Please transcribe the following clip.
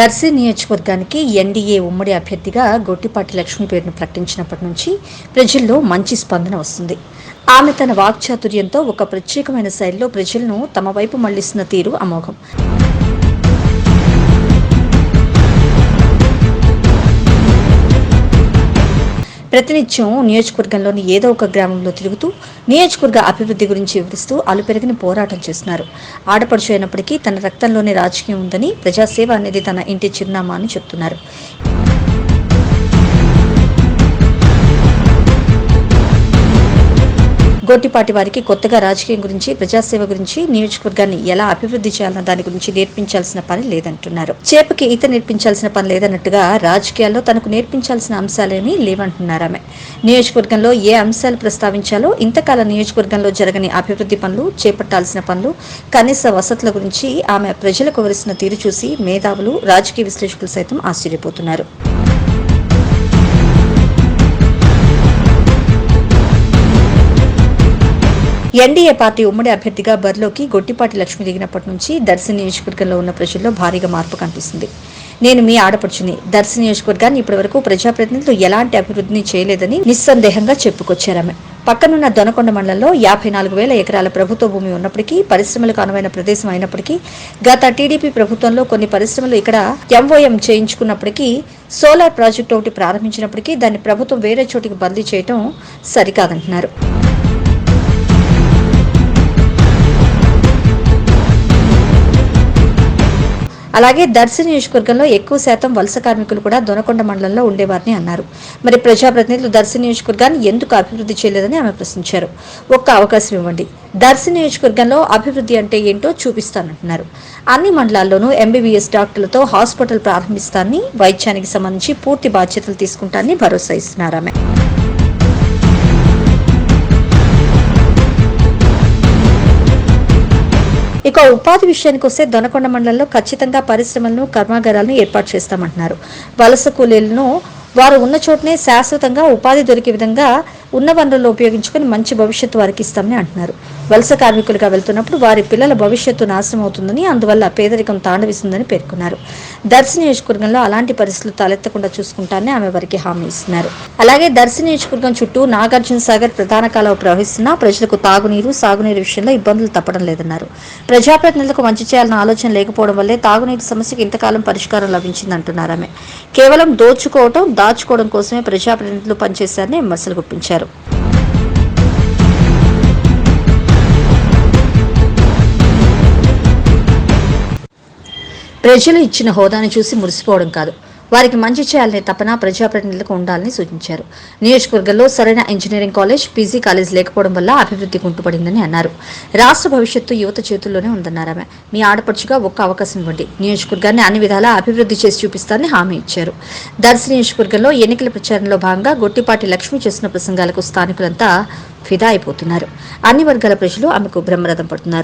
దర్శి నియోజకవర్గానికి ఎన్డీఏ ఉమ్మడి అభ్యర్థిగా గొట్టిపాటి లక్ష్మి పేరును ప్రకటించినప్పటి నుంచి ప్రజల్లో మంచి స్పందన వస్తుంది. ఆమె తన వాక్చాతుర్యంతో ఒక ప్రత్యేకమైన శైలిలో ప్రజలను తమ వైపు మళ్లిస్తున్న తీరు అమోఘం. ప్రతినిత్యం నియోజకవర్గంలోని ఏదో ఒక గ్రామంలో తిరుగుతూ నియోజకవర్గ అభివృద్ధి గురించి వివరిస్తూ అలుపెరగని పోరాటం చేస్తున్నారు. ఆడపడుచు అయినప్పటికీ తన రక్తంలోనే రాజకీయం ఉందని, ప్రజాసేవ అనేది తన ఇంటి చిరునామా అని చెప్తున్నారు. గొట్టిపాటి వారికి కొత్తగా రాజకీయం గురించి, ప్రజాసేవ గురించి, నియోజకవర్గాన్ని ఎలా అభివృద్ధి చేయాలన్న దాని గురించి నేర్పించాల్సిన పని లేదంటున్నారు. చేపకి ఈత నేర్పించాల్సిన పని లేదన్నట్టుగా రాజకీయాల్లో తనకు నేర్పించాల్సిన అంశాలేమీ లేవంటున్నారు ఆమె. నియోజకవర్గంలో ఏ అంశాలు ప్రస్తావించాలో, ఇంతకాలం నియోజకవర్గంలో జరగని అభివృద్ధి పనులు, చేపట్టాల్సిన పనులు, కనీస వసతుల గురించి ఆమె ప్రజలకు వివరిస్తున్న తీరు చూసి మేధావులు, రాజకీయ విశ్లేషకులు సైతం ఆశ్చర్యపోతున్నారు. ఎన్డీఏ పార్టీ ఉమ్మడి అభ్యర్థిగా బరిలోకి గొట్టిపాటి లక్ష్మి దిగినప్పటి నుంచి దర్శి నియోజకవర్గంలో ఉన్న ప్రజల్లో భారీగా మార్పు కనిపిస్తుంది. నేను మీ ఆడపడుచుని. దర్శి నియోజకవర్గాన్ని ఇప్పటివరకు ప్రజాప్రతినిధులు ఎలాంటి అభివృద్ధిని చేయలేదని నిస్సందేహంగా చెప్పుకొచ్చారామె. పక్కనున్న దొనకొండ మండలంలో 54,000 ఎకరాల ప్రభుత్వ భూమి ఉన్నప్పటికీ, పరిశ్రమలకు అనువైన ప్రదేశం అయినప్పటికీ, గత టీడీపీ ప్రభుత్వంలో కొన్ని పరిశ్రమలు ఇక్కడ ఎంఓఎం చేయించుకున్నప్పటికీ, సోలార్ ప్రాజెక్టు ఒకటి ప్రారంభించినప్పటికీ దాన్ని ప్రభుత్వం వేరే చోటికి బదిలీ చేయడం సరికాదంటున్నారు. అలాగే దర్శి నియోజకవర్గంలో ఎక్కువ శాతం వలస కార్మికులు కూడా దొనకొండ మండలంలో ఉండేవారని అన్నారు. మరి ప్రజాప్రతినిధులు దర్శి నియోజకవర్గాన్ని ఎందుకు అభివృద్ధి చేయలేదని ఆమె ప్రశ్నించారు. ఒక్క అవకాశం ఇవ్వండి, దర్శి నియోజకవర్గంలో అభివృద్ధి అంటే ఏంటో చూపిస్తానంటున్నారు. అన్ని మండలాల్లోనూ ఎంబీబీఎస్ డాక్టర్లతో హాస్పిటల్ ప్రారంభిస్తానని, వైద్యానికి సంబంధించి పూర్తి బాధ్యతలు తీసుకుంటానని భరోసా ఇస్తున్నారు ఆమె. ఇక ఉపాధి విషయానికి వస్తే దొనకొండ మండలంలో ఖచ్చితంగా పరిశ్రమలను, కర్మాగారాలను ఏర్పాటు చేస్తామంటున్నారు. వలస కూలీలను వారు ఉన్న చోటనే శాశ్వతంగా ఉపాధి దొరికే విధంగా ఉన్న వనరులు ఉపయోగించుకుని మంచి భవిష్యత్తు వారికి ఇస్తామని అంటున్నారు. వలస కార్మికులుగా వెళ్తున్నప్పుడు వారి పిల్లల భవిష్యత్తు నాశనం అవుతుందని, అందువల్ల పేదరికం తాండవిస్తుందని పేర్కొన్నారు. దర్శి నియోజకవర్గంలో అలాంటి పరిస్థితులు తలెత్తకుండా చూసుకుంటానని ఆమె వారికి హామీ ఇస్తున్నారు. అలాగే దర్శి నియోజకవర్గం చుట్టూ నాగార్జున సాగర్ ప్రధాన కాలువ ప్రవహిస్తున్నా ప్రజలకు తాగునీరు, సాగునీరు విషయంలో ఇబ్బందులు తప్పడం లేదన్నారు. ప్రజాప్రతినిధులకు మంచి చేయాలన్న ఆలోచన లేకపోవడం వల్లే తాగునీటి సమస్యకు ఇంతకాలం పరిష్కారం లభించిందంటున్నారు ఆమె. కేవలం దోచుకోవడం, దాచుకోవడం కోసమే ప్రజాప్రతినిధులు పనిచేశారని విమర్శలు గుప్పించారు. ప్రజలు ఇచ్చిన హోదాను చూసి మురిసిపోవడం కాదు, వారికి మంచి చేయాలనే తపన ప్రజాప్రతినిధులకు ఉండాలని సూచించారు. నియోజకవర్గంలో సరైన ఇంజనీరింగ్ కాలేజ్, పీజీ కాలేజ్ లేకపోవడం వల్ల అభివృద్ధి కుంటుపడిందని అన్నారు. రాష్ట్ర భవిష్యత్తు యువత చేతుల్లోనే ఉందన్నారు ఆమె. మీ ఆడపడుచుగా ఒక్క అవకాశం ఇవ్వండి, నియోజకవర్గాన్ని అన్ని విధాలా అభివృద్ధి చేసి చూపిస్తారని హామీ ఇచ్చారు. దర్శి నియోజకవర్గంలో ఎన్నికల ప్రచారంలో భాగంగా గొట్టిపాటి లక్ష్మి చేసిన ప్రసంగాలకు స్థానికులంతా ఫిదా అయిపోతున్నారు. అన్ని వర్గాల ప్రజలు ఆమెకు బ్రహ్మరథం పడుతున్నారు.